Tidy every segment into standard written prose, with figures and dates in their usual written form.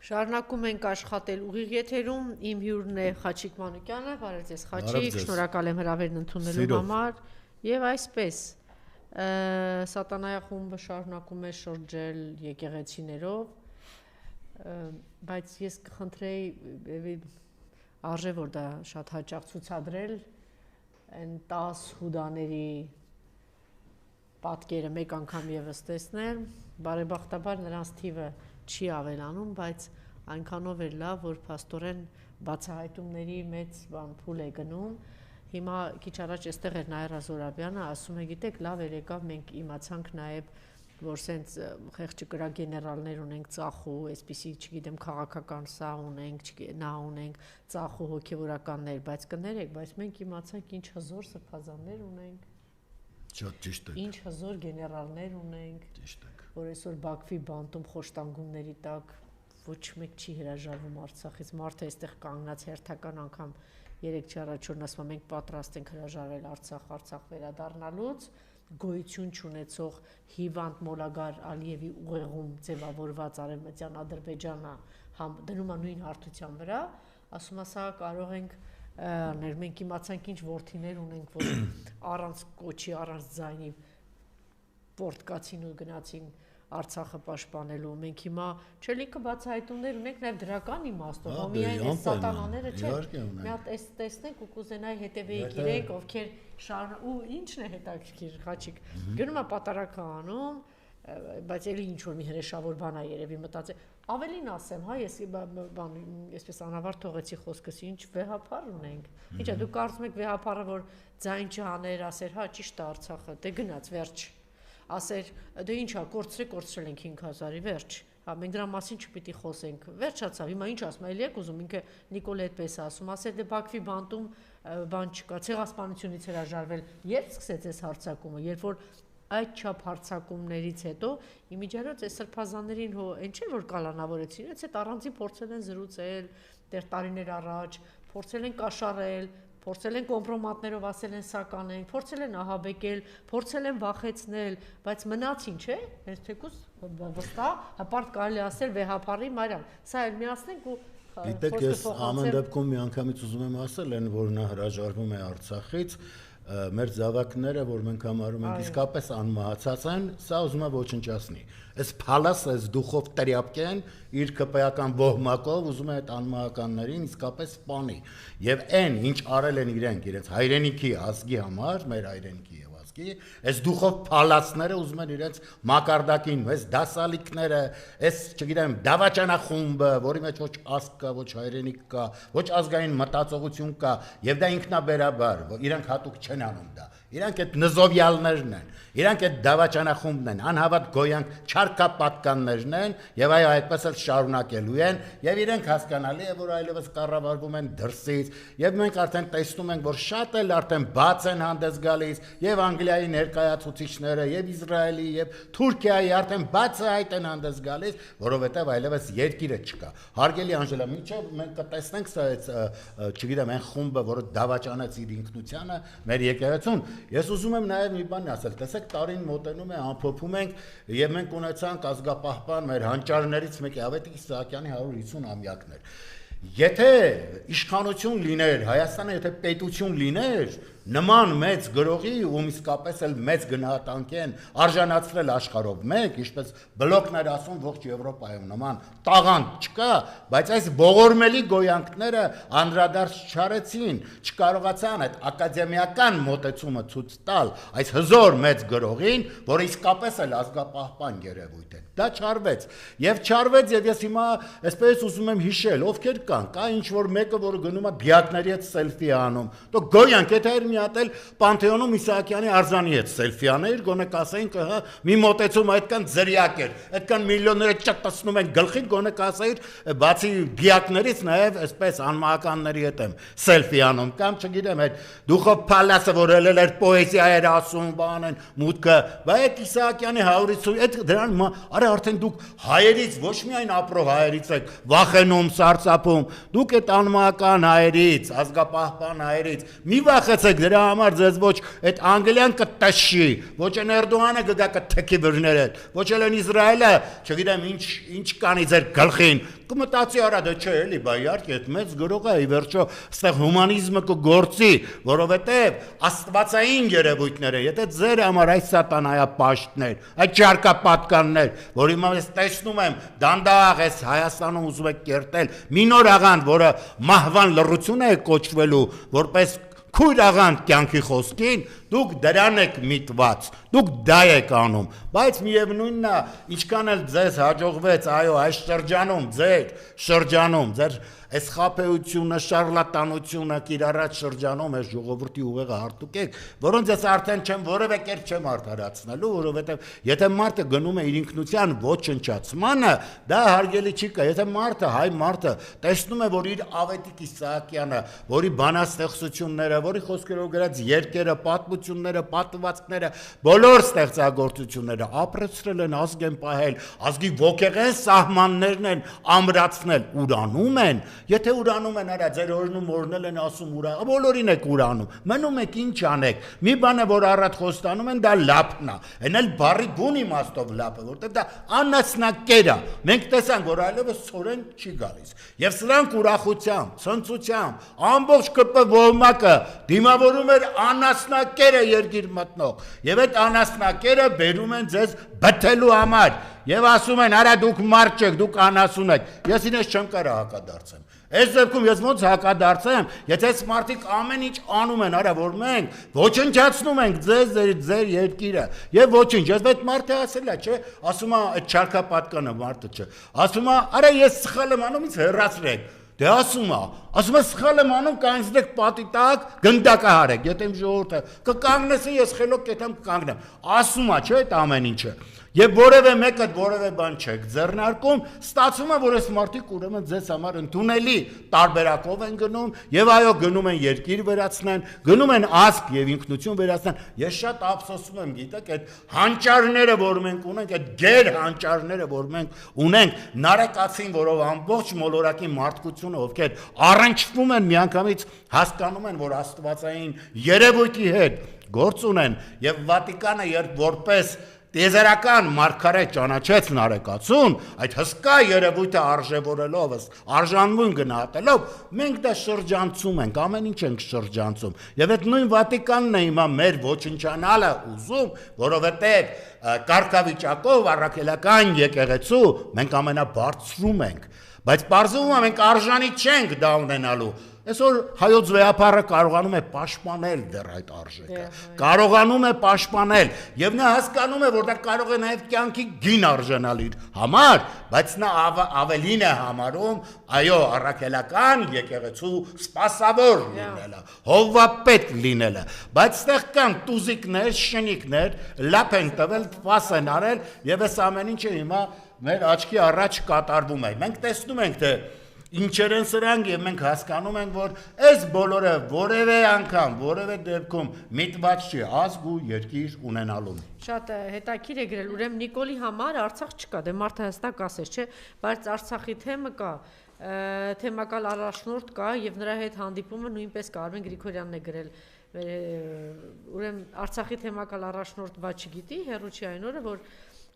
Շարունակում ենք աշխատել ուղիղ եթերում, իմ հյուրն է Խաչիկ Մանուկյանը, բարև ձեզ Խաչիկ, շնորհակալ եմ հրավերն ընդունելու համար, եւ այսպես Սատանայախումբը շարունակում է շրջել եկեղեցիներով, բայց ես կխնդրեի արժե որ դա շատ հաճախ ցուցադրել այն 10 հուդաների պատկերը մեկ անգամ եւս տեսնել, բարեբախտաբար նրանց թիվը չի ավելանում, բայց այնքանով էր լավ, որ փաստորեն բացահայտումների մեծ փուլ է գնում։ Հիմա քիչ առաջ այստեղ էր Նաիրա Զորաբյանը, ասում է, գիտեք, լավ էր եկավ, մենք իմացանք նաև, որ սենց խեղճ կրակ գեներալներ ունենք ծախու, այսպիսի, չգիտեմ, քաղաքական սա ունենք, նա ունենք, ծախու հոգևորականներ, բայց կներեք, բայց մենք իմացանք ինչ հզոր սրբազաններ ունենք։ Շատ ճիշտ է։ Ինչ հզոր գեներալներ ունենք։ Ճիշտ է։ Որ այսօր Բաքվի բանտում խոշտանգումների տակ ոչ մեկ չի հրաժարվում Արցախից, մարդը այստեղ կանգնած հերթական անգամ 3 չառաջ օրն ասում մենք պատրաստ ենք հրաժարվել Արցախ վերադառնալուց, գոյություն չունեցող հիվանդ Մոլագար Ալիևի ուղեղում ձևավորված արևմտյան Ադրբեջանը դնում է նույն հարթության վրա, ասում է սա կարող ենք մենք իմացանք ինչ որդիներ ունենք, որ առանց կոչի, առանց ձայնի պորտկացին ու գնացին Արցախը պաշտպանելու, մենք հիմա չելիքը բացահայտումներ ունենք նաև դրական իմաստով, միայն այս սատանաները չէ, մի հատ տեսնենք ու կուզենայի հետևեիք իրենք, ովքեր ու ինչն է հետաքրքիր, Խաչիկ, գնում է պատարագ անում, բայց էլի ինչ-որ մի հրեշավոր բան է երևի մտածել, ավելին ասեմ, ես այսպես անավարտ թողեցի խոսքս, ինչ վեհապար ունենք, ինչ է, դու կարծում եք վեհապարը, որ ձայն չհաներ, ասեր, հա, ճիշտ է Արցախը, դե գնաց, վերջ, ասեր, դե ինչա, կորցրել ենք 5000-ի, վերջ, հա, մենք դրա մասին չպիտի խոսենք, վերջացավ, հիմա ինչ ասում, այլ եք ուզում, ինքը Նիկոլե այդպես ասում, ասեր, դե Բաքվի բանտում բան չկա, ցեղասպանությունից հրաժարվել, երբ սկսեց այս հարձակումը, երբ որ այդ չափ հարձակումներից հետո իմիջիայլոց այս սրբազաններին այն չէ որ կալանավորեցին, այս հետ առանձին փորձել են զրուցել, դեռ տարիներ առաջ, փորձել են կաշառել, փորձել են կոմպրոմատներով ասել են սա կանենք, փորձել են ահաբեկել, փորձել են վախեցնել, բայց մնացին, չէ՞, հենց թեկուզ վստահ, հպարտ կարելի ասել վեհապարի Մարիամ, սա էլ միացնենք ու Գիտեք, ես ամեն դեպքում մի անգամից ուզում եմ ասել են, որ նա հրաժարվում է Արցախից, մեր զավակները, որ մենք համարում ենք իսկապես անմահացած են, սա ուզում է ոչնչացնի։ Այս փալասը, այս դուխով տրյապկեն իր քպայական ոհմակով ուզում է այդ անմահականներին իսկապես սպանի։ Եվ այն, ինչ արել են իրենց հայրենիքի ազգի համար, մեր հայրենիքի եւ ազգի, այս դուխով փալասները ուզում են իրենց մակարդակին, այս դասալիկները, այս, չգիտեմ, դավաճանախումբը, որի մեջ ոչ ազգ կա, ոչ հայրենիք կա, ոչ ազգային մտածողություն կա, եւ դա ինքնաբերաբար, իրանք հատուկ չեն անում դա։ Իրանք այդ նզովյալներն են, իրանք այդ դավաճանախումբն են, անհավատ գոյանք չարքապատկաններն են եւ այո այդպես էլ շարունակելու են եւ իրենք հասկանալի է որ այլևս կառավարվում են դրսից եւ մենք արդեն տեսնում ենք որ շատ էլ արդեն բաց են հանդես գալիս եւ Անգլիայի ներկայացուցիչները եւ Իսրայելի եւ Թուրքիայի արդեն բացահայտ են հանդես գալիս որովհետեւ այլևս երկիրը չկա հարգելի Անժելա մինչեւ մենք կտեսնենք սա չգիտեմ այն խումբը որը դավաճանեց իր ինքնությանը մեր եկեղեցուն ես ուզում եմ նաեւ մի բան ասել տեսեք տարին մոտենում է ամփոփում ենք եւ մենք ունեցանք ազգապահպան մեր հանճարներից մեկի Ավետիք Իսահակյանի 150 ամյակն էր եթե իշխանություն լիներ Հայաստանը եթե պետություն լիներ նման մեծ գրողի ում իսկապես էլ մեծ գնահատանքեն արժանացրել աշխարհով մեկ ինչպես բլոկներ ասում ողջ Եվրոպայում նման տաղանդ չկա բայց այս ողորմելի գոյանքները անդրադարձ չարեցին չկարողացան այդ ակադեմիական մոտեցումը ցույց տալ այս հզոր մեծ գրողին որը իսկապես էլ ազգապահպան երևույթ է դա չարվեց եւ ես հիմա այսպես ուզում եմ հիշել ովքեր կան կա ինչ որ մեկը որը գնում է դիակների հետ սելֆի անում դու գոյանք եթե հատել Պանթեոնում Իսահակյանի արձանի հետ սելֆի աներ, գոնե կասեին հա մի մոտեցում այդքան ձրիակ էր, այդքան միլիոնները ճտտացնում են գլխին, գոնե կասեին բացի դիակներից նաև այսպես անմահականների հետ եմ սելֆի անում, կամ չգիտեմ այդ դուխով փալասը որ ելել էր պոեզիա էր ասում, բան են մուտքը, բայց այդ Իսահակյանի 150 այդ դրան արա արդեն դուք հայերից ոչ միայն ապրող հայերից եք վախենում, սարսափում, դուք այդ անմահական հայերից, ազգապահպան հայերից մի վախեցեք դրա համար ձեզ ոչ այդ Անգլիան կտաշի, ոչ են Էրդողանը կգա կթեքի վրներ հետ, ոչ էլ են Իսրայելը, չգիտեմ ինչ կանի ձեր գլխին, կմտածի արա դա չէ էլի, բա իհարկե այդ մեծ գրող է, ի վերջո այստեղ հումանիզմը կգործի, որովհետև աստվածային երևույթները, եթե ձեր համար այս սատանայապաշտներ, այդ ճարկապատկաններ, որ հիմա ես տեսնում եմ դանդաղ ես Հայաստանում ուզում եք կերտել մի նոր աղանդ, որը մահվան լռություն է կոչվելու, որպես քույր աղանդ կյանքի խոսքին, դուք դրան եք միտված, դուք դա եք անում, բայց միևնույնն է, ինչքան էլ ձեզ հաջողվեց, այո, այս շրջանում, ձեր այս խաբեությունը, շարլատանությունը, կիրառած շրջանում այս ժողովրդի ուղեղը հարտուկեք, որոնց ես արդեն չեմ որևէ կերպ չեմ արդարացնելու, որովհետև եթե մարդը գնում է իր ինքնության ոչնչացմանը, դա հարգելի չի կա, եթե մարդը, հայ մարդը տեսնում է, որ իր Ավետիք Իսահակյանը, որի բանաստեղծությունները, որի խոսքերով գրած երկերը, պատմությունները, պատմվածքները, բոլոր ստեղծագործությունները ապրեցրել են, ազգ են պահել, ազգի ոգեղեն սահմաններն են ամրացնել, ուրանում են. Եթե ուրանում են, արա ձեր օրն ու մորն են ասում ուրա, բոլորին եք ուրանում, մնում եք ինչ անեք, մի բան է, որ առատ խոստանում են, դա լապն է, են էլ բառի բուն իմաստով լապ է, որտեղ դա անասնակեր է, մենք տեսանք, որ այլևս ցորեն չի գալիս, եւ սրանք ուրախությամբ, ցնծությամբ, ամբողջ ԿՊ ոհմակը դիմավորում էր անասնակերը երկիր մտնող, եւ այդ անասնակերը բերում են ձեզ բթելու համար, եւ ասում են, արա դուք մարդ չեք, դուք անասուն եք, ես ինձ չեմ կարող հակադարձեմ, այս դեպքում ես ոնց հակադարձեմ, եթե այս մարդիկ ամեն ինչ անում են, արա որ մենք ոչնչացնում ենք ձեր երկիրը, եւ ոչինչ, ես այդ մարդը ասել է, չէ, ասում է այդ չարքապատկանը մարդը չէ, ասում է, արա ես սխալ եմ անում, ինձ հեռացրեք, դե ասում է սխալ եմ անում, կանգնեք պատի տակ, գնդակահարեք, եթե իմ ժողովուրդը կկանգնեցին, ես խելոք կետամ կկանգնեմ, ասում է, չէ, այդ ամեն ինչը, եւ որևէ մեկը որևէ բան չեք ձեռնարկում, ստացվում է, որ այս մարդիկ ուրեմն ձեզ համար ընդունելի տարբերակով են գնում, եւ այո, գնում են երկիր վերացնեն, գնում են ազգ եւ ինքնություն վերացնեն, ես շատ ափսոսում եմ, գիտեք, այդ հանճարները, որ մենք ունենք, այդ գեր հանճարները, որ մենք ունենք, նարեկացին, որով ամբողջ մոլորակի մարդկությունը, ովքեր առնչվում են միանգամից հասկանում են, որ աստվածային երևույթի հետ գործ ունեն, եւ Վատիկանը երբ որպես տիեզերական մարգարե ճանաչեց նարեկացուն, այդ հսկա երևույթը արժևորելով, արժանվում գնահատելով, մենք դա շրջանցում ենք, ամեն ինչ ենք շրջանցում, եւ այդ նույն Վատիկանն է հիմա մեր ոչնչանալը ուզում, որովհետեւ կարգավիճակով առաքելական եկեղեցու մենք ամենաբարձրում ենք, բայց պարզվում է մենք արժանի չենք դա ունենալու, այսօր հայոց վեհապարը կարողանում է պաշտպանել դեռ այդ արժեքը, կարողանում է պաշտպանել եւ նա հասկանում է, որ դա կարող է նաեւ կյանքի գին արժանալ իր համար, բայց նա ավելին է համարում, այո, առաքելական եկեղեցու սպասավոր լինելը, հովվապետ լինելը, բայց այդտեղ կան տուզիկներ, շնիկներ, լապ են տվել, ֆաս են արել եւ այս ամեն ինչը հիմա մեր աչքի առաջ կատարվում է։ Մենք տեսնում ենք, թե ինչեր են սրանք եւ մենք հասկանում ենք, որ այս բոլորը որևէ անգամ, որևէ դեպքում միտված չի ազգ ու երկիր ունենալուն։ Շատ հետաքրքիր է գրել, ուրեմն Նիկոլի համար Արցախ չկա, դե մարդը հստակ ասես, չէ, բայց Արցախի թեմը կա, թեմակալ առաջնորդ կա եւ նրա հետ հանդիպումը նույնպես կա, Արմեն Գրիգորյանն է գրել, ուրեմն Արցախի թեմակալ առաջնորդ բա չգիտի, հերոց չի այն օրը, որ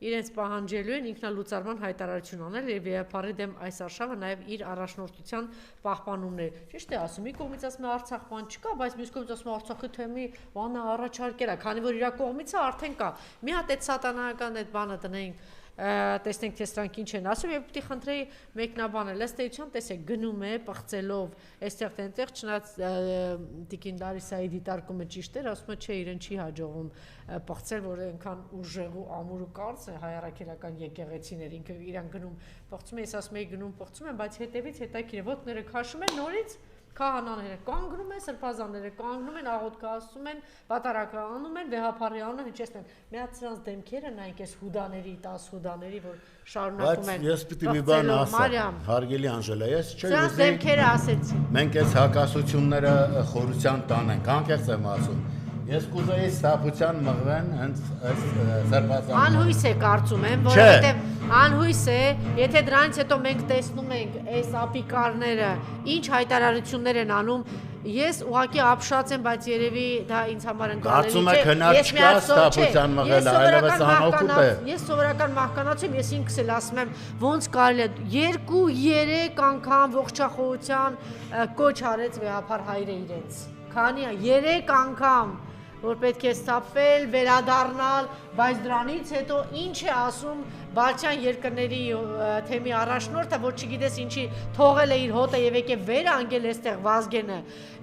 իրենց պահանջելու են ինքնալուծարման հայտարարություն անել եւ վեհապարի դեմ այս արշավը նաեւ իր առաջնորդության պահպանումն է։ Ճիշտ է ասում, մի կողմից ասում է Արցախ բան չկա, բայց մյուս կողմից ասում է Արցախի թեմի բանը առաջարկել է, քանի որ իր կողմից է արդեն կա։ Մի հատ այդ սատանայական այդ բանը տնենք, տեսնենք թե սրանք ինչ են ասում եւ պիտի խնդրեի մեկնաբանել, ըստ էության տեսեք գնում է պղծելով այստեղ տենտեղ չնայած Տիկին Դարիսայի դիտարկումը ճիշտ էր, ասում է չէ իրեն չի հաջողում պղծել, որ այնքան ուժեղ ու ամուր ու կարծ է հայ առաքելական եկեղեցիներ, ինքը իրան գնում պղծում է, ես ասում եի գնում պղծում են, բայց հետևից հետաքրքիր է, ոտները քաշում են նորից քահանաները կանգնում են, սրբազանները կանգնում են, աղոթք ասում են, վատարակը անում են, վեհապարի անում հնչեցնում են։ Մի հատ սրանց դեմքերը նայեք այս հուդաների, 10 հուդաների, որ շարունակում են։ Բայց ես պիտի մի բան ասեմ, հարգելի Անժելա, ես չէ սրանց դեմքերը ասեցի։ Մենք այս հակասությունները խորության տանենք, անկեղծ եմ ասում։ Ես կուզեի սթափության մղվեն հենց այս սրբազան։ Անհույս է կարծում եմ, որովհետև անհույս է, եթե դրանից հետո մենք տեսնում ենք այս ապիկարները, ինչ հայտարարություններ են անում, ես ուղղակի ապշած եմ, բայց երևի դա ինձ համար ընկալելի չէ։ Կարծում եք հնար չկա ստապության մղել, այլևս անօգուտ է։ Ես սովորական մահկանաց եմ, ես ինքս էլ ասում եմ, ոնց կարելի է 2-3 անգամ ողջախոհության կոչ արեց վեհապար հայրը իրենց։ Քանի 3 անգամ որ պետք է ստապվել, վերադառնալ, բայց դրանից հետո ինչ է ասում Բալթյան երկրների թեմի առաջնորդը, որ չգիտես ինչի թողել է իր հոտը եւ եկել վեր անգել այստեղ Վազգենը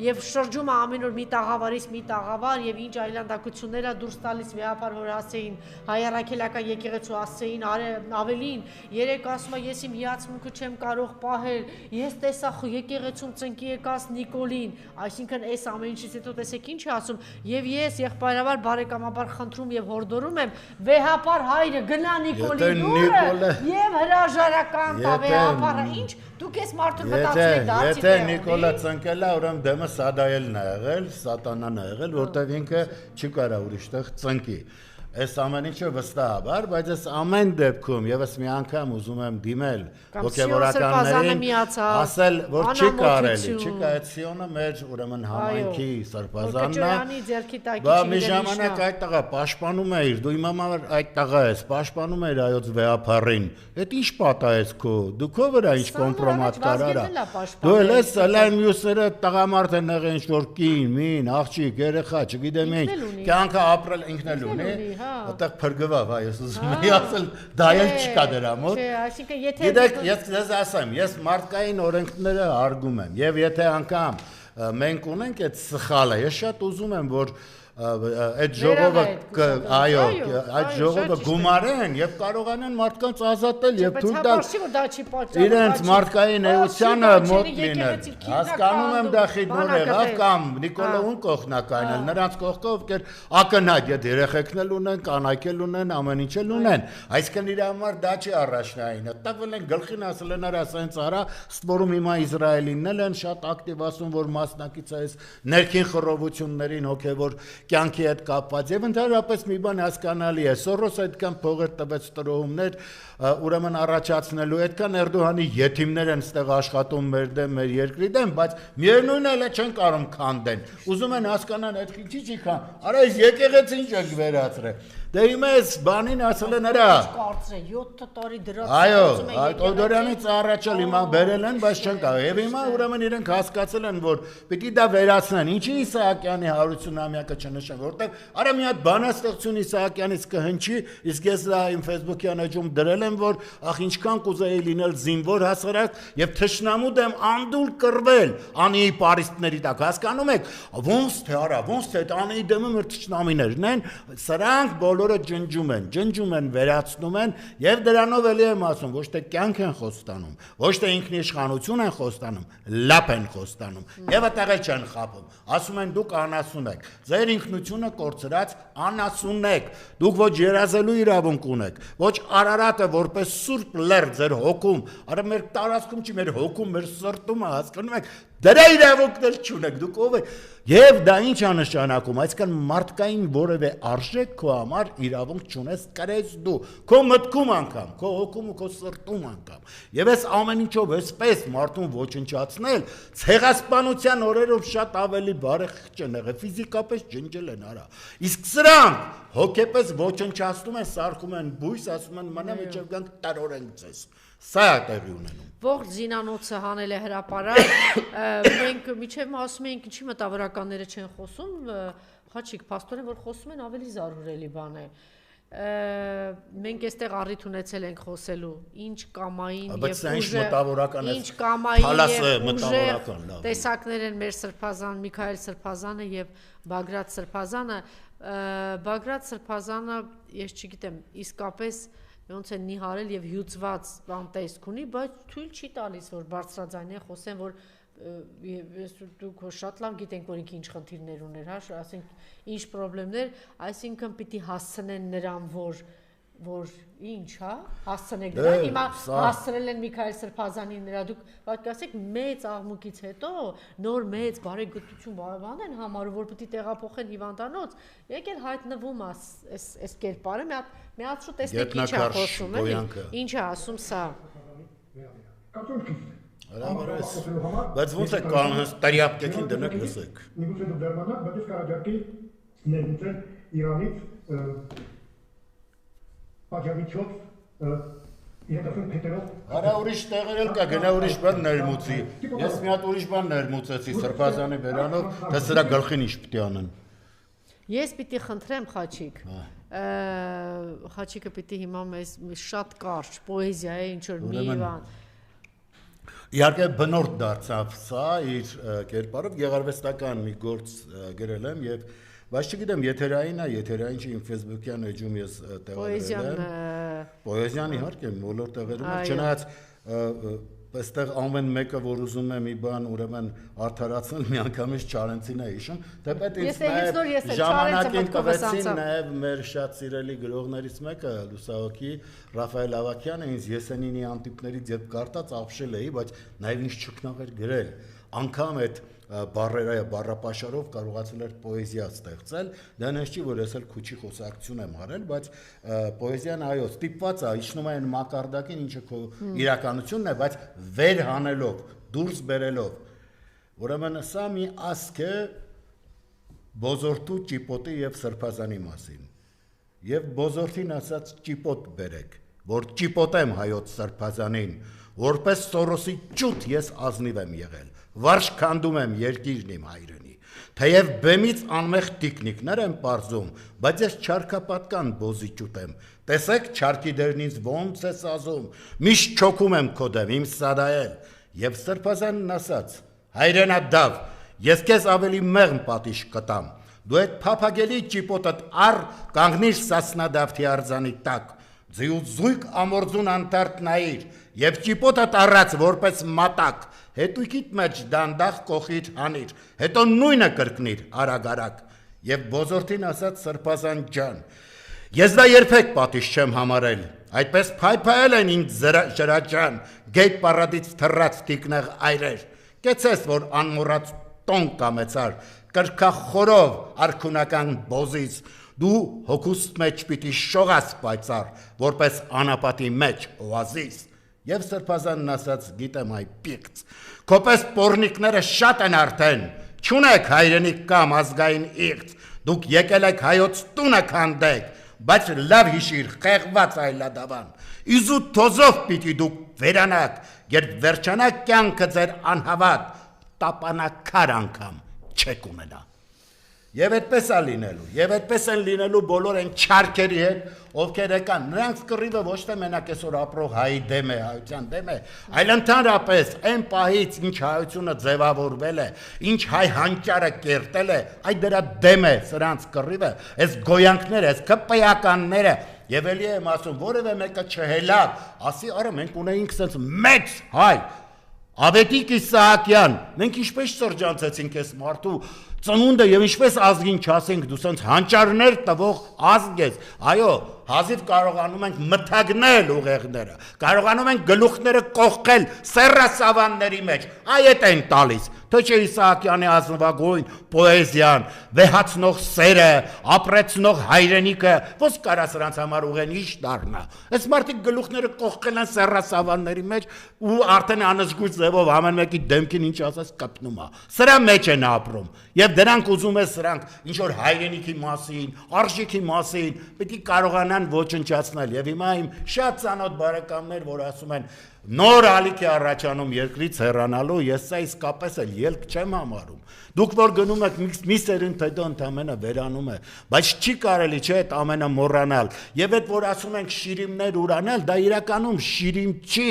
եւ շրջում է ամեն օր մի տաղավարից մի տաղավար եւ ինչ այլանդակություններ է դուրս տալիս վեհապար որ ասեին հայ առաքելական եկեղեցու ասեին ավելին երեք ասում է ես իմ հիացմունքը չեմ կարող պահել ես տեսա եկեղեցում ծնկի եկած Նիկոլին այսինքն այս ամեն ինչից հետո տեսեք ինչ է ասում եւ ես եղբայրաբար բարեկամաբար խնդրում եւ հորդորում եմ վեհապար հայրը գնա Նիկոլի Եվ հրաժարական տավեհապարը ինչ դուք ես մարդուն մտածել դարձի Եթե Նիկոլը ծնկել է ուրեմն դեմը սադայելն է եղել, սատանան է եղել, որտեղ ինքը չի կարա ուրիշտեղ ծնկի Այս ամեն ինչը վստահաբար, բայց այս ամեն դեպքում եւս մի անգամ ուզում եմ դիմել հոգեվորականներին ասել, որ չի կարելի, չի կա այդ Սիոնը մեր ուրեմն համայնքի սրբազանն է։ Բա մի ժամանակ այդ տղա պաշտպանում է իր, դու իմ համար այդ տղա ես, պաշտպանում է այոց վեհապարին։ Այդ ինչ պատահեց քո, դու քո վրա ինչ կոմպրոմատ կար արա։ Դու էլ ես լայն մյուսները տղամարդ են եղել ինչ որ կին, մին, աղջիկ, երեխա, չգիտեմ ինչ, կյանքը ապրել ինքն էլ ունի։ Այդտեղ փրկվավ, ես ուզում եմ ասել, դա էլ չկա դրա մոտ։ Չէ, այսինքն եթե Գիտեք, ես ասեմ, ես մարդկային օրենքները հարգում եմ, եւ եթե անգամ մենք ունենք այդ սխալը, ես շատ ուզում եմ, որ այդ ժողովը այո, այդ ժողովը գումարեն եւ կարողանան մարդկանց ազատել եւ թույլ տալ իրենց մարդկային էությանը մոտ լինել։ Հասկանում եմ դա խիդմոր եղավ կամ Նիկոլոուն կողնակային էլ նրանց կողքը ովքեր ակնհայտ այդ երեխեքն էլ ունեն, կանայք էլ ունեն, ամեն ինչ էլ ունեն։ Այսինքն իր համար դա չի առաջնային։ Տակվել են գլխին ասել են արա ասենց արա, ստորում հիմա Իսրայելինն էլ են շատ ակտիվ ասում, որ մասնակից է այս ներքին խռովություններին հոգեվոր կյանքի հետ կապված եւ ընդհանրապես մի բան հասկանալի է Սորոսը այդքան փողեր տվեց տրոհումներ ուրեմն առաջացնելու այդքան Էրդողանի յեթիմներ են ստեղ աշխատում մեր դեմ մեր երկրի դեմ բայց միևնույնն է չեն կարող քանդեն ուզում են հասկանան այդ քիչ քան արա այս եկեղեցին չեք վերացրել դե հիմա այս բանին ասել են արա կարծրե 7 տարի դրած այո այդ Օդորյանից առաջալ հիմա բերել են բայց չեն կարող եւ հիմա ուրեմն իրենք հասկացել են որ պիտի դա վերացնեն ինչի Իսահակյանի 150-ամյակը չնշեն որտեղ արա մի հատ բանաստեղծություն Իսահակյանից կհնչի իսկ ես դա իմ Facebook-յան էջում դրել եմ որ ախ ինչքան կուզեի լինել զինվոր հասարակ եւ թշնամու դեմ անդուլ կռվել անիի պարիսպների տակ հասկանում եք ոնց թե արա ոնց թե անիի դեմը մեր թշնամիներն են սրանք բոլորը ջնջում են վերացնում են եւ դրանով էլի եմ ասում ոչ թե կյանք են խոստանում ոչ թե ինքնիշխանություն են խոստանում լապ են խոստանում եւ այդտեղ չեն խափում ասում են դուք անասուն եք ձեր ինքնությունը կորցրած անասուն եք դուք ոչ երազելու իրավունք ունեք ոչ Արարատը որպես սուրբ լեռ ձեր հոգում արա մեր տարածքում չի մեր հոգում մեր սրտում հասկանում եք դրա իրավունքներ չունեք դուք ով եք եւ դա ինչ է նշանակում այսքան մարդկային որևէ արժեք քո համար իրավունք չունես կրես դու քո մտքում անգամ քո հոգում ու քո սրտում անգամ եւ այս ամեն ինչով էսպես մարդուն ոչնչացնել ցեղասպանության օրերով շատ ավելի բարեխիղճ են եղել ֆիզիկապես ջնջել են արա իսկ սրանք հոգեպես ոչնչացնում են սարքում են բույս ասում են մնա միջև գանք տարօրենք ձեզ սա է տեղի ունենում Ողջ զինանոցը հանել է հրապարակ մենք միջև ասում ենք ինչի մտավորականները չեն խոսում հաճիկ փաստորեն որ խոսում են ավելի զարհուրելի բան է մենք այստեղ առիթ ունեցել ենք խոսելու ինչ կամային եւ ինչ կամային եւ ուժեղ տեսակներ են մեր Սրբազան Միքայել Սրբազանը եւ Բագրատ Սրբազանը Բագրատ Սրբազանը ես չգիտեմ իսկապես ոնց են նիհարել եւ հյուծված բան տեսք ունի, բայց թույլ չի տալիս որ բարձրաձայնեն խոսեն որ դուք շատ լավ գիտենք որ ինչ խնդիրներ ուներ, հա, ասենք ինչ խնդիրներ, այսինքն պիտի հասցնեն նրան որ ինչ, հա, հասցնեք դրան, հիմա հասցրել են Միքայել Սրբազանին նրա դուք պատկասեք մեծ աղմուկից հետո նոր մեծ բարեգործություն բան են համարում որ պիտի տեղափոխեն հիվանդանոց եկել հայտնվում այս կերպարը մի հատ շուտ տեսնեք ինչ է խոսում էլի ինչ է ասում սա Բայց ոնց է կանոնս տարիապկեքին դնեք լսեք։ Միգուցե դու դերմանակ, բայց ես Կարաջակի ներմուծել Իրանից պատժամիջոց իրականություն փետերով։ Արա ուրիշ տեղեր էլ կա, գնա ուրիշ բան ներմուծի։ Ես մի հատ ուրիշ բան ներմուծեցի Սրբազանի բերանով, թե սրա գլխին ինչ պիտի անեն։ Ես պիտի խնդրեմ Խաչիկ։ Խաչիկը պիտի հիմա մեզ շատ կարճ պոեզիայի ինչ որ մի բան։ Իհարկե բնորդ դարձավ սա իր կերպարով գեղարվեստական մի գործ գրել եմ եւ բայց չգիտեմ եթերային է, եթերային չի իմ Facebook-յան էջում ես տեղադրել եմ։ Պոեզիան իհարկե բոլոր տեղերում է, չնայած այստեղ ամեն մեկը որ ուզում է մի բան ուրեմն արդարացնել միանգամից Չարենցին է հիշում, թեպետ ինձ նաև ժամանակին տվեցին նաև մեր շատ սիրելի գրողներից մեկը լուսահոգի Ռաֆայել Ավակյանը ինձ Եսենինի անտիպներից երբ կարդաց ապշել էի, բայց նաև ինձ չքնաղ էր գրել, անգամ այդ բառապաշարով կարողացել էր պոեզիա ստեղծել, դա նես չի, որ ես էլ քուչի խոսակցություն եմ արել, բայց պոեզիան այո, ստիպված է, իջնում է այն մակարդակին, ինչը քո իրականությունն է, բայց վեր հանելով, դուրս բերելով։ Ուրեմն սա մի ասք է Բոզորթու ճիպոտի եւ Սրբազանի մասին։ Եվ Բոզորթին ասած ճիպոտ բերեք, որ ճիպոտեմ հայոց Սրբազանին, որպես Սորոսի ճուտ ես ազնիվ եմ եղել։ Վարժ քանդում եմ երկիրն իմ հայրենի, թեև բեմից անմեղ տիկնիկներ եմ պարզում, բայց ես չարքապատկան բոզի ճուտ եմ, տեսեք չարքի դերնից ոնց է սազում, միշտ չոքում եմ քո դեմ, իմ սադայել, և Սրբազանն ասաց, հայրենադավ, ես քեզ ավելի մեղմ պատիժ կտամ, դու այդ փափագելի ճիպոտդ առ կանգնիր Սասնադավթի արձանի տակ, ձյուզույկ ամորձուն անտարտ նայիր, և ճիպոտդ առած որպես մատակ, հետույքիդ մեջ դանդաղ կողիր հանիր, հետո նույնը կրկնիր արագ-արագ, և Բոզորթին ասաց Սրբազան ջան, ես դա երբեք պատիժ չեմ համարել, այդպես փայփայել են ինձ ջրաջան, գեյ պարադից թռած տիկնեղ այրեր, կեցես, որ անմոռաց տոն կամեցար, կրքախորով արքունական բոզից, դու հոգուս մեջ պիտի շողաս պայծար, որպես անապատի մեջ օազիս, և Սրբազանն ասաց գիտեմ այ պիղծ, քոպես պորնիկները շատ են արդեն, չունեք հայրենիք կամ ազգային իղծ, դուք եկել եք հայոց տունը քանդեք, բայց լավ հիշիր խեղված այլադավան, իզուտ թոզով պիտի դուք վերանաք, երբ վերջանակ կյանքը ձեր անհավատ, տապանակար անգամ չեք ունենա։ Եվ այդպես է լինելու, եւ այդպես են լինելու բոլոր այն չարքերի հետ, ովքեր եկան, նրանց կռիվը ոչ թե մենակ այսօր ապրող հայի դեմ է, հայության դեմ է, այլ ընդհանրապես այն պահից, ինչ հայությունը ձևավորվել է, ինչ հայ հանճարը կերտել է, այդ դրա դեմ է սրանց կռիվը, այս գոյանքները, այս կպեականները, եւ էլի եմ ասում, որևէ մեկը չհելավ, ասի, արա մենք ունեինք sense մեծ հայ, Ավետիք Իսահակյան, մենք ինչպես շրջանցեցինք այս մարդու ծնունդը եւ ինչպես ազգին չասենք դու սենց հանճարներ տվող ազգ ես, այո, հազիվ կարողանում ենք մթագնել ուղեղները, կարողանում ենք գլուխները կողքել սեռասավանների մեջ, այդ են տալիս, թե չէ Իսահակյանի ազնվագույն պոեզիան, վեհացնող սերը, ապրեցնող հայրենիքը, ոնց կարա սրանց համար ուղենիշ դառնա, այս մարդիկ գլուխները կողքել են սեռասավանների մեջ ու արդեն անզգույց ձևով ամեն մեկի դեմքին ինչ ասած կպնում է, սրա մեջ են ապրում եւ դրանք ուզում է սրանք ինչ որ հայրենիքի մասին, արժիքի մասին, պիտի կարողանան ոչնչացնել եւ հիմա իմ շատ ծանոթ բարեկամներ, որ ասում են նոր ալիք է առաջանում երկրից հեռանալու, ես սա իսկապես էլ ելք չեմ համարում։ Դուք որ գնում եք մի սերունդ հետո ընդամենը վերանում է, բայց չի կարելի չէ այդ ամենը մոռանալ։ Եվ այդ որ ասում ենք շիրիմներ ուրանալ, դա իրականում շիրիմ չի։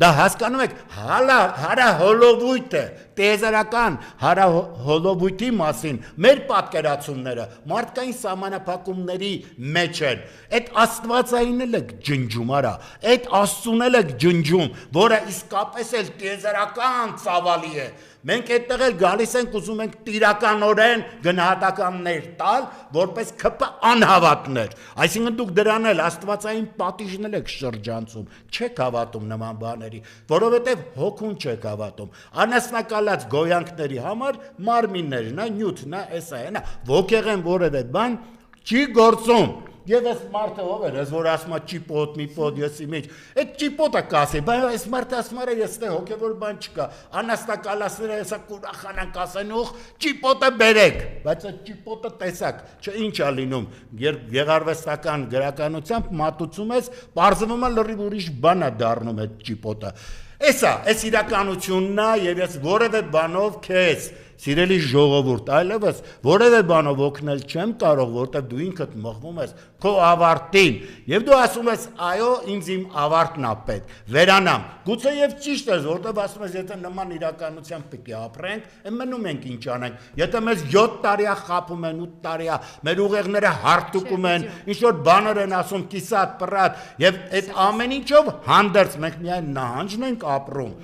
Դա հասկանում եք, հարահոլովույթ է, տիեզերական հարահոլովույթի մասին մեր պատկերացումները մարդկային սահմանափակումների մեջ են։ Այդ աստվածային էլ եք ջնջում, արա, այդ աստծուն էլ եք ջնջում, որը իսկապես էլ տիեզերական ծավալի է։ Մենք այդտեղ էլ գալիս ենք ուզում ենք տիրականորեն գնահատականներ տալ, որպես ԿՊ անհավատներ։ Այսինքն դուք դրան էլ աստվածային պատիժն էլ եք շրջանցում, չեք հավատում նման բաների, որովհետև հոգուն չեք հավատում։ Անասնակալած գոյանքների համար մարմիններն է, նյութն է, էսա է, ոգեղեն որևէ բան չի գործում։ եւ այս մարդը ով էր, ես որ ասում է ճիպոտ, միպոտ, եսի մեջ, այդ ճիպոտը կասի, բայց այս մարդը ասում է ես թե հոգեվոր բան չկա, անաստակալասները հեսա կուրախանան կասենուխ, ճիպոտը բերեք, բայց այդ ճիպոտը տեսակ, չէ ինչ է լինում, երբ գեղարվեստական գրականությամբ մատուցում ես, բարձվում է լրիվ ուրիշ բան է դառնում այդ ճիպոտը։ Այս իրականությունն է եւ ես որևէ բանով քեզ սիրելի ժողովուրդ, այլևս որևէ բանով օգնել չեմ կարող, որտեղ դու ինքդ մղվում ես քո ավարտին, եւ դու ասում ես, այո, ինձ իմ ավարտն է պետք, վերանամ։ Գուցե եւ ճիշտ ես, որտեղ ասում ես, եթե նման իրականությամբ պիտի ապրենք, մնում ենք ինչ անենք։ Եթե մեզ 7 տարի է խափում են, 8 տարի է, մեր ուղեղները հարթուկում են, ինչ որ բաներ են ասում, կիսատ, պրատ, եւ այդ ամեն ինչով հանդերձ մենք միայն նահանջն ենք ապրում։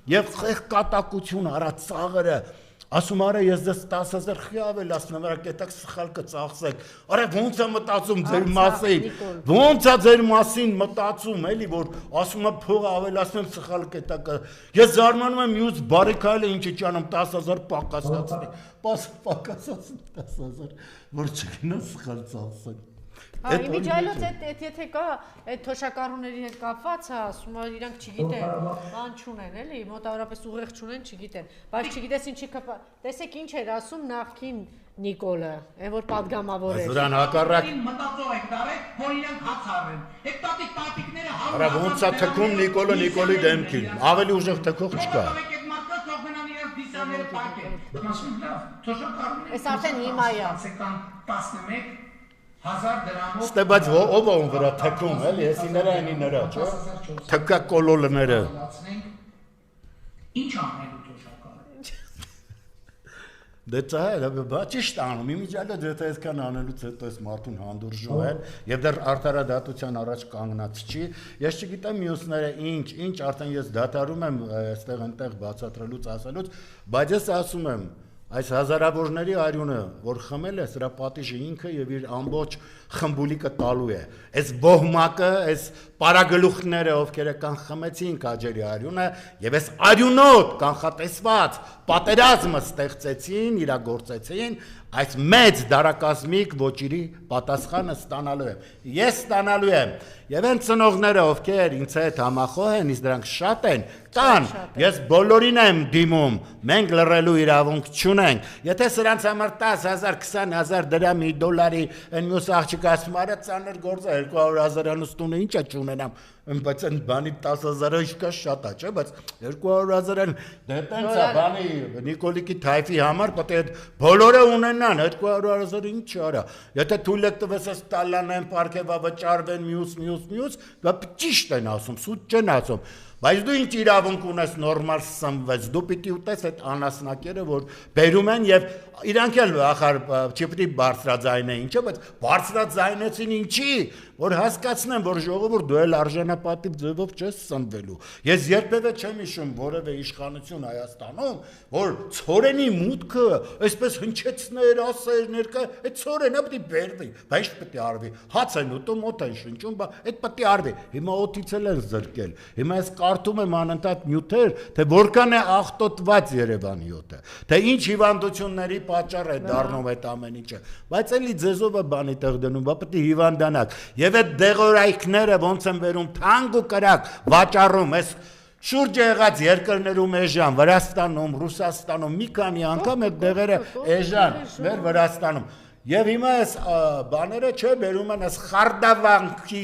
Եվ խեղ կատակություն արա ծաղրը ասում արա ես դες 10,000 խի ավելացնեմ, արա կետակ սխալ կծախսեք, արա ոնց է մտածում ձեր մասին, ոնց է ձեր մասին մտածում, էլի, որ ասում է փողը ավելացնեմ սխալ կետակը, ես զարմանում եմ մյուս բարիկայլը ինչի ճանում 10,000 պակասացնի, պակասացնի 10,000, որ չգնա սխալ ծախսեք։ Իմիջայլոց եթե կա այդ թոշակառուների հետ կապված, ասում է իրանք չգիտեն, բան չունեն, էլի, մոտավորապես ուղեղ չունեն, չգիտեն, բայց չգիտես ինչի կապ, տեսեք ինչ էր ասում նախքին Նիկոլը, այն որ падգամավոր էր։ Դրան հակառակ մտածող եք դարել, որ իրանք հաց առեն։ Այդ տատիկները Արա ոնց է թքում Նիկոլը Նիկոլի դեմքին, ավելի ուժեղ թքող չկա։ Այս արդեն հիմա է։ 11,000 դրամով Ստե բայց ով է ում վրա թքում, էլի, եսի նրա այնի նրա, չէ։ Թքա կոլոլները։ Ինչ անելու թոշակառու։ Դե ծահա, բա ճիշտ անում, իմիջիալը եթե այսքան անելուց հետո այս մարդուն հանդուրժում են, եւ դեռ արդարադատության առաջ կանգնած չի, ես չգիտեմ մյուսները ինչ արդեն ես դատարում եմ այստեղ այնտեղ բացատրելուց ասելուց, բայց ես ասում եմ այս հազարավորների արյունը, որ խմել է, սրա պատիժը ինքը եւ իր ամբողջ խմբուլիկը տալու է։ Այս բոհմակը, այս պարագլուխները, ովքեր կանխմեցին քաջերի արյունը եւ այս արյունոտ կանխատեսված պատերազմը ստեղծեցին, իրագործեցին, այս մեծ դարակազմիկ ոչիրի պատասխանը ստանալու եմ։ Ես ստանալու եմ։ Եվ այն ծնողները, ովքեր ինձ հետ համախոհ են, իսկ դրանք շատ են, կան, ես բոլորին եմ դիմում, մենք լռելու իրավունք չունենք։ Եթե սրանց համար 10,000, 20,000 դրամ, $1, այն մյուս աղջիկը ասում արա ծանր գործ է, 200,000-անոց տունը ինչ է չունենամ, բայց այն բանի 10,000-ը ինչքա շատ է, չէ, բայց 200,000-ան դե տենց է բանի Նիկոլիկի թայֆի համար, պետք է բոլորը ունենան, 200,000 ինչ արա։ Եթե թույլ եք տվես այս տալանեն պարգևա վճարվեն մյուս, դա ճիշտ են ասում, սուտ չեն ասում։ Բայց դու ինչ իրավունք ունես նորմալ սնվեց, դու պիտի ուտես այդ անասնակերը, որ բերում են եւ իրանք էլ ախար չպիտի բարձրաձայնեն, ինչը, բայց բարձրաձայնեցին ինչի, որ հասկացնեմ, որ ժողովուրդ դու էլ արժանապատիվ ձևով չես սնվելու։ Ես երբևէ չեմ հիշում որևէ իշխանություն Հայաստանում, որ ցորենի մուտքը այսպես հնչեցներ, ասեր, ներկա, այդ ցորենը պիտի բերվի, բայց պիտի արվի։ Հաց են ուտում, օդ են շնչում, բա այդ պիտի արվի։ Հիմա օդից էլ են զրկել։ Հիմա ես կարդում եմ անընդհատ նյութեր, թե որքան է աղտոտված Երևանի օդը, թե ինչ հիվանդությունների պատճառ է դառնում այդ ամեն ինչը, բայց էլի ձեզով է բանի տեղ դնում, բա պետք է հիվանդանաք, եւ այդ դեղորայքները ոնց են վերում թանկ ու կրակ վաճառում, այս շուրջը եղած երկրներում էժան, Վրաստանում, Ռուսաստանում մի քանի անգամ այդ դեղերը էժան, մեր Վրաստանում Եվ հիմա այս բաները չէ բերում են այս խարդավանքի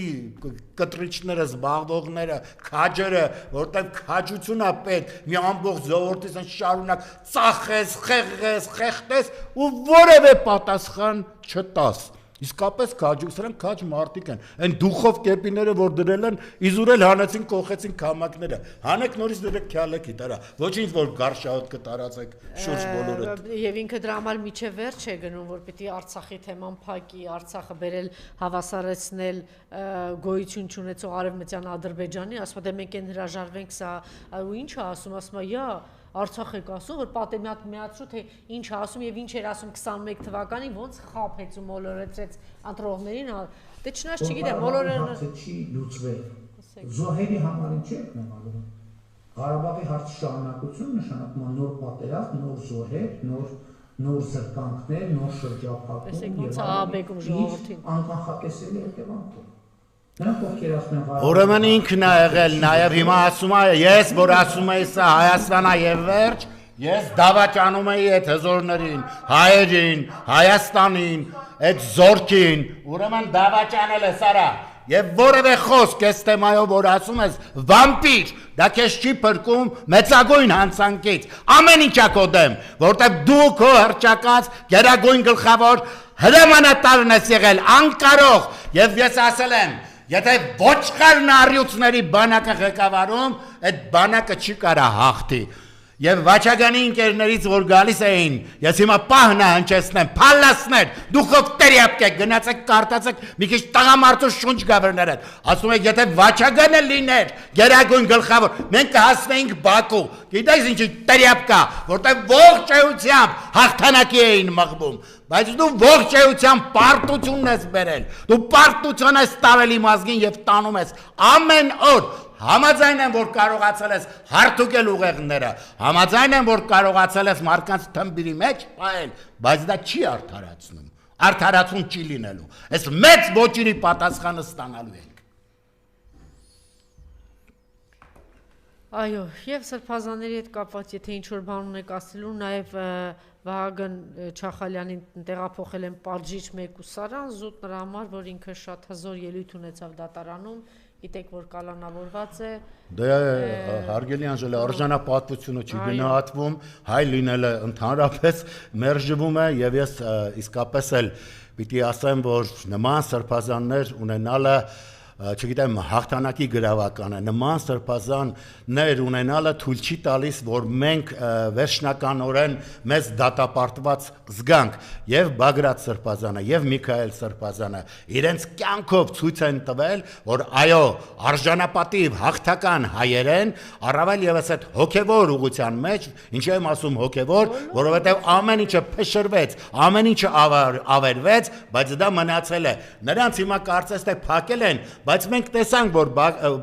կտրիչները, զբաղվողները, քաջերը, որտեղ քաջություն է պետք, մի ամբողջ ժողովրդից են շարունակ ծախես, խեղես, խեղտես ու որևէ պատասխան չտաս։ Իսկապես սրանք քաջ մարդիկ են, այն դուխով կեպիները, որ դրել են, իզուրել հանեցին, կողեցին քամակները, հանեք նորից դրեք քյալեքի տարա, ոչինչ որ գարշահոտ կտարածեք շուրջ բոլորդ։ Եվ ինքը դրա համար միջև վերջ է գնում, որ պիտի Արցախի թեման փակի, Արցախը բերել հավասարեցնել գոյություն չունեցող Արևմտյան Ադրբեջանի, ասում է մենք են հրաժարվենք սա, ու ինչ է ասում, ասում է Արցախ եք ասում, որ պատեմյատ միացրու, թե ինչ ասում և ինչ էր ասում 21 թվականին, ոնց խափեց ու մոլորեցրեց ընտրողներին, դե չնայած չգիտեմ, հարցը չի լուծվել, զոհերի համար ինչ եք նկատում, Ղարաբաղի հարցի շարունակություն նշանակում է նոր պատերազմ, նոր զոհեր, նոր նոր զրկանքներ, նոր շրջափակում անկանխատեսելի հետևանքով։ Նրանք ովքեր ասում են Ուրեմն ինքն է եղել, նաև հիմա ասում է, ես որ ասում եի սա Հայաստանա եւ վերջ, ես դավաճանում էի այդ հզորներին, հայերին, Հայաստանին, այդ զորքին, ուրեմն դավաճանել ես արա։ Եվ որևէ խոսք այս թեմայով որ ասում ես վամպիր, դա քեզ չի փրկում մեծագույն հանցանքից։ Ամեն ինչա քո դեմ, որտեղ դու քո հրճակած գերագույն գլխավոր հրամանատարն ես եղել, անկարող, եւ ես ասել եմ, եթե ոչխարն առյուծների բանակը ղեկավարում, այդ բանակը չի կարա հաղթի։ Եվ վաճականի ընկերներից որ գալիս էին, ես հիմա պահնա հնչեցնեմ, փալասներ, դուքով տերյապք եք, գնացեք կարտացեք, մի քիչ տղամարդու շունչ գավրներ են, ասում եք, եթե վաճականը լիներ, գերագույն գլխավոր, մենք կհասնեինք Բաքու, գիտեք ինչի տերյապ կա, որտեղ ողջ էությամբ հաղթանակի էին մղվում, բայց դու ողջ էությամբ պարտությունն ես բերել, դու պարտություն ես տարել իմ ազգին եւ տանում ես ամեն օր Համաձայն եմ, որ կարողացել ես հարթուկել ուղեղները, համաձայն եմ, որ կարողացել ես մարդկանց թմբիրի մեջ պահել, բայց դա չի արդարացնում, արդարացում չի լինելու, այս մեծ ոչիրի պատասխանը ստանալու ենք։ Այո, եւ սրբազանների հետ կապված, եթե ինչ-որ բան ունեք ասելու, նաեւ Վահագն Չախալյանին տեղափոխել են պատժիչ մեկուսարան, զուտ նրա համար, որ ինքը շատ հզոր ելույթ ունեցավ դատարանում, Գիտեք, որ կալանավորված է։ Դե հարգելի Անժելա, արժանապատվությունը չի գնահատվում, հայ լինելը ընդհանրապես մերժվում է եւ ես իսկապես էլ պիտի ասեմ, որ նման սրբազաններ ունենալը չգիտեմ, հաղթանակի գրավական է, նման սրբազաններ ունենալը թույլ չի տալիս, որ մենք վերջնականորեն մեզ դատապարտված զգանք եւ Բագրատ սրբազանը եւ Միքայել սրբազանը իրենց կյանքով ցույց են տվել, որ այո, արժանապատիվ հաղթական հայերեն, առավել եւս այդ հոգեվոր ուղղության մեջ, ինչ եմ ասում հոգեվոր, որովհետեւ ամեն ինչը փշրվեց, ամեն ինչը ավերվեց, բայց դա մնացել է։ Նրանց հիմա կարծես թե փակել են, բայց մենք տեսանք, որ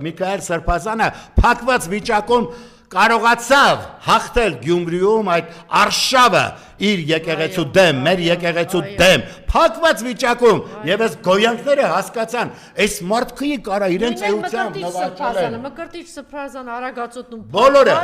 Միքայել Սրբազանը փակված վիճակում կարողացավ հաղթել Գյումրիում այդ արշավը իր եկեղեցու դեմ, մեր եկեղեցու դեմ, փակված վիճակում եւ այս գոյանքները հասկացան, այս մարդկի կարա իրենց էությամբ նվաճել են։ Մկրտիչ Սրբազան Արագածոտն ու բոլորը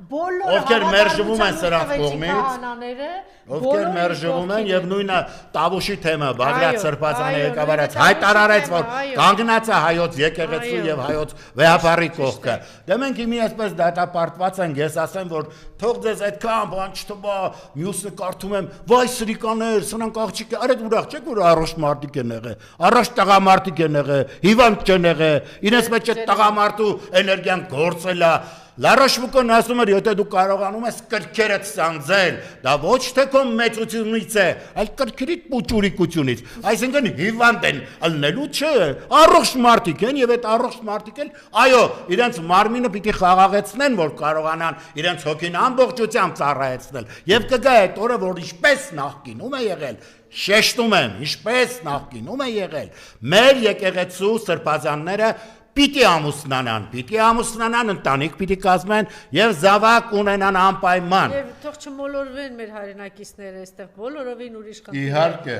բոլորը ովքեր մերժվում են սրանց կողմից, ովքեր մերժվում են եւ նույնը Տավուշի թեմը Բագրատ Սրբազանը եկավարած հայտարարեց, որ կանգնած է հայոց եկեղեցու եւ հայոց վեհապարի կողքը։ Դե մենք հիմի այսպես դատապարտված ենք, ես ասեմ, որ թող ձեզ այդքան բան չթվա, մյուսը կարդում եմ, վայ սրիկաներ, սրանք աղջիկ, արդ ուրախ չեք, որ առողջ մարդիկ են եղել, առողջ տղամարդիկ են եղել, հիվանդ չեն եղել, իրենց մեջ է տղամարդու էներգիան գործել է։ Լարոշվուկն ասում էր, եթե դու կարողանում ես կրքերդ սանձել, դա ոչ թե քո մեծությունից է, այլ կրքերիդ պուճուրիկությունից, այսինքն հիվանդ են ելնելու չէ, առողջ մարդիկ են եւ այդ առողջ մարդիկ էլ, այո, իրենց մարմինը պիտի խաղաղեցնեն, որ կարողանան իրենց հոգին ամբողջությամբ ծառայեցնել եւ կգա այդ օրը, որ ինչպես նախկինում է եղել, շեշտում եմ, ինչպես նախկինում է եղել, մեր եկեղեցու սրբազանները Պիտի ամուսնանան, ընտանիք պիտի կազմեն եւ զավակ ունենան անպայման։ Եվ թող չմոլորվեն մեր հայրենակիցները, այստեղ բոլորովին ուրիշ կան։ Իհարկե,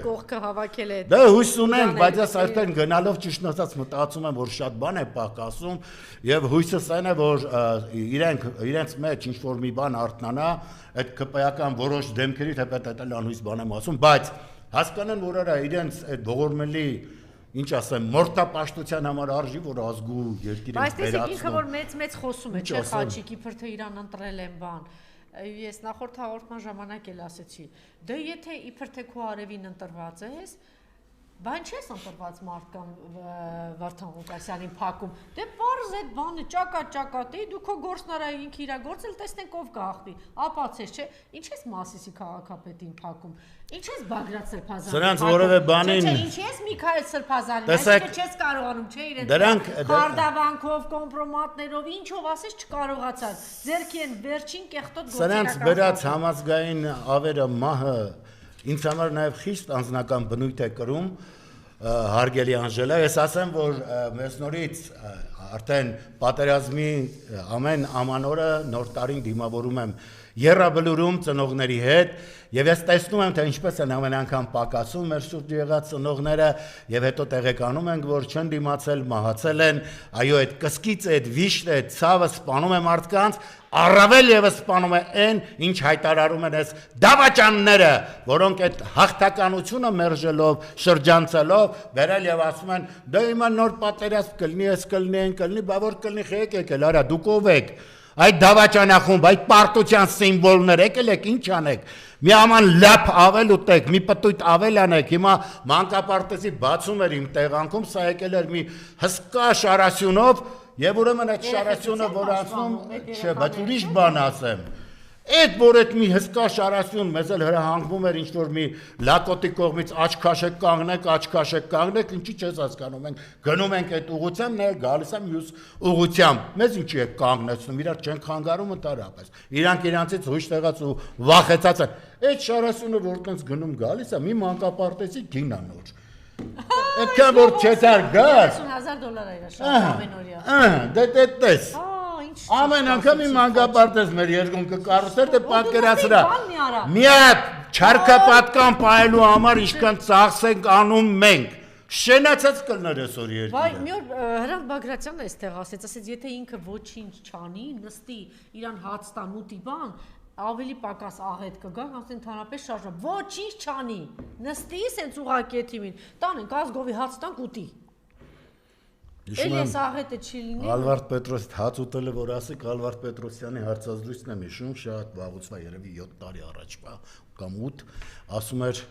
կողքը հավաքել է։ Դե հույս ունենք, բայց ես այստեղ գնալով ճիշտ ասած մտածում եմ, որ շատ բան է պակասում եւ հույսս այն է, որ իրենց մեջ ինչ որ մի բան արթնանա, այդ կպայական որոշ դեմքերի թեպետ անհույս բան եմ ասում, բայց հասկանան, որ արա իրենց այդ ողորմելի Ինչ ասեմ, մորտապաշտության համար արժի, որ ազգու երկիրը Բայց տեսեք, ինքը որ մեծ խոսում է, չէ՞ Խաչիկ, իբր թե իրան ընտրել են բան։ Ես նախորդ հաղորդման ժամանակ էլ ասեցի, դե եթե իբր թե քո արևին ընտրված ես, բան չես ընտրված մարդկան Վարդան Ղուկասյանին փակում։ Դե պարզ այդ բանը ճակատի, դու քո գործնարայի ինքը իր գործել, տեսնենք ով կհաղթի։ Ապացես, չէ՞, ինչ ես Մասիսի քաղաքապետին փակում։ Ինչ ես Բագրատ Սրբազանին։ Սրանց որևէ բանին։ Չէ, ինչ ես Միքայել Սրբազանին, այսինքն չես կարողանում, չէ, իրենց խարդավանքով, կոմպրոմատներով, ինչով ասես չկարողացան։ Ձերքի են վերջին կեղտոտ գործի։ Սրանց վերած համազգային ավերը մահը ինձ համար նաև խիստ անձնական բնույթ է կրում, հարգելի Անժելա, ես ասեմ, որ մեզ նորից արդեն պատերազմի ամեն ամանորը նոր տարին դիմավորում եմ Եռաբլուրում ծնողների հետ, եւ ես տեսնում եմ, թե ինչպես են ամեն անգամ պակասում մեր շուրջ եղած ծնողները, եւ հետո տեղեկանում ենք, որ չեն դիմացել, մահացել են, այո, այդ կսկիցը, այդ վիշտը, այդ ցավը սպանում է մարդկանց, առավել եւս սպանում է այն, ինչ հայտարարում են այս դավաճանները, որոնք այդ հաղթականությունը մերժելով, շրջանցելով, վերել եւ ասում են, դա հիմա նոր պատերազմ կլինի, այս կլինի, այն կլինի, բա որ կլինի, խեք եկել, արա դուք ով եք։ Այդ դավաճանախումբ, այդ պարտության սիմվոլներ եկել եք, ինչ անեք։ Մի աման լապ ավել ուտեք, մի պտույտ ավել անեք։ Հիմա մանկապարտեզի բացում էր իմ տեղանքում, սա եկել էր մի հսկա շարասյունով, եւ ուրեմն այդ շարասյունը, որ ասում, չէ, բայց ուրիշ բան ասեմ։ Այդ որ այդ մի հսկա շարասյուն մեզ էլ հրահանգվում էր ինչ-որ մի լակոտի կողմից աչքաշեք կանգնեք, ինչի չես հասկանում ենք, գնում ենք այդ ուղղությամբ, նա գալիս է մյուս ուղղությամբ, մեզ ինչի է կանգնեցնում, իրար չենք խանգարում ընդհանրապես, իրանք իրանցից հույժ տեղած ու վախեցած են, այդ շարասյունը որ տենց գնում գալիս է, մի մանկապարտեզի գին է նոր, այդքան որ չեցար գաս, $30,000 էր շատ ամենօրյա, դե տես, ամեն անգամ իմ մանկապարտեզ մեր երկում կկառուցեր, դե պատկերացրա, մի հատ չարքապատկան պահելու համար ինչքան ծախս ենք անում մենք, շենացած կլներ այսօր երկիրը։ Վայ, մի օր Հրանտ Բագրատյանը այստեղ ասեց, եթե ինքը ոչինչ չանի, նստի իրան հաց տան ուտի բան, ավելի պակաս աղետ կգան, ասեն ընդհանրապես շարժա, ոչինչ չանի, նստի, սենց ուղղակի թիմին, տանենք ազգովի հաց տանք ուտի։ Էլիս աղետը չի լինի։ Ալվարդ Պետրոսի հաց ուտելը, որ ասեք, Ալվարդ Պետրոսյանի հարցազրույցն եմ հիշում, շատ վաղուց երևի 7 տարի առաջվա կամ 8, ասում էր,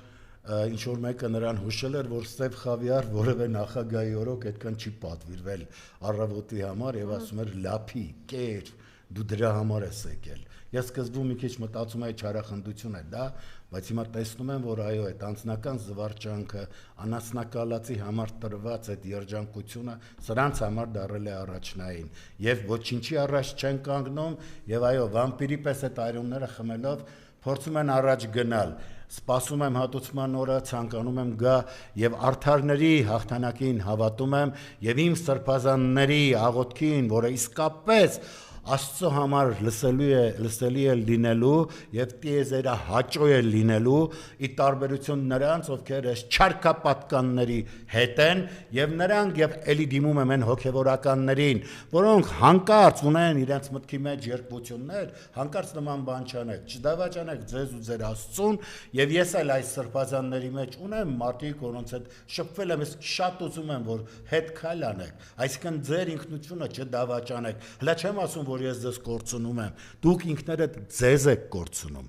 ինչ որ մեկը նրան հուշել էր, որ Ստեփ Խավիար որևէ նախագահի օրոք այդքան չի պատվիրվել առավոտի համար եւ ասում էր լափի, կեր, դու դրա համար ես եկել։ Ես սկզբում մի քիչ մտածում էի չարախնդություն է դա, բայց հիմա տեսնում եմ, որ այո, այդ անձնական զվարճանքը, անասնակալացի համար տրված այդ երջանկությունը սրանց համար դարել է առաջնային եւ ոչինչի առաջ չեն կանգնում եւ այո, վամպիրի պես այդ այրումները խմելով փորձում են առաջ գնալ։ Սպասում եմ հատուցման օրը, ցանկանում եմ գա եւ արդարների հաղթանակին հավատում եմ եւ իմ սրբազանների աղոթքին, որը իսկապես Աստծո համար լսելի է լինելու եւ տիեզերը հաճո է լինելու ի տարբերություն նրանց, ովքեր այս չարքապատկանների հետ են եւ նրանք եւ էլի դիմում եմ այն հոգեվորականներին, որոնք հանկարծ ունեն իրենց մտքի մեջ երկվություններ, հանկարծ նման բան չանեք, չդավաճանեք ձեզ ու ձեր Աստծուն եւ ես էլ այս սրբազանների մեջ ունեմ մարդիկ, որոնց հետ շփվել եմ, ես շատ ուզում եմ, որ հետ քայլ անեք, այսինքն ձեր ինքնությունը չդավաճանեք, հլա չեմ ասում, որ ես ձեզ կորցնում եմ, դուք ինքներդ ձեզ եք կորցնում,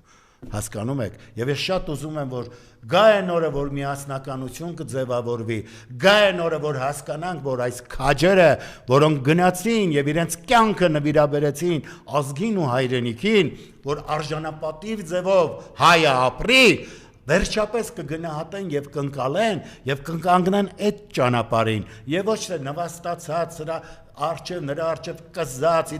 հասկանում եք, եւ ես շատ ուզում եմ, որ գա այն օրը, որ միասնականություն կձևավորվի, գա այն օրը, որ հասկանանք, որ այս քաջերը, որոնք գնացին եւ իրենց կյանքը նվիրաբերեցին ազգին ու հայրենիքին, որ արժանապատիվ ձևով հայը ապրի, վերջապես կգնահատեն եւ կընկալեն եւ կընկանգնեն այդ ճանապարհին եւ ոչ թե նվաստացած նրա արչեւ կզած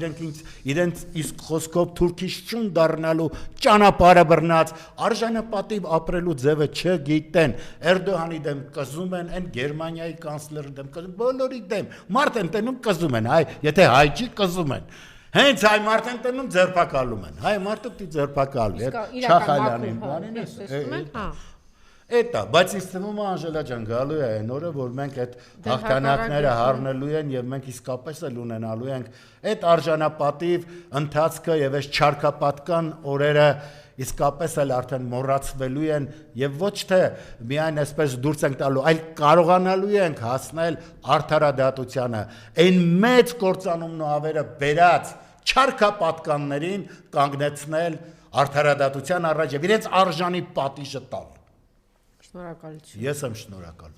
իրենց իսկ խոսքով թուրքիշչուն դառնալու ճանապարհը բռնած արժանապատիվ ապրելու ձևը չգիտեն Էրդողանի դեմ կզում են այն Գերմանիայի կանցլերի դեմ կզում բոլորի դեմ մարդ են տենում կզում են հայ եթե հայ չի կզում են Հենց հայ մարդ են տնում ձերբակալում են հայ մարդը պիտի ձերբակալվի Չախալյանին բանին Էտա, բայց ինձ թվում է Անժելա ջան գալու է այն օրը, որ մենք այդ հաղթանակները առնելու են եւ մենք իսկապես էլ ունենալու ենք այդ արժանապատիվ ընթացքը եւ այս չարքապատկան օրերը իսկապես էլ արդեն մոռացվելու են եւ ոչ թե միայն այսպես դուրս ենք տալու, այլ կարողանալու ենք հասնել արդարադատությանը, այն մեծ կործանումն ու ավերը բերած չարքապատկաններին կանգնեցնել արդարադատության առաջ եւ իրենց արժանի պատիժը տալ Շնորհակալություն։ Ես եմ շնորհակալ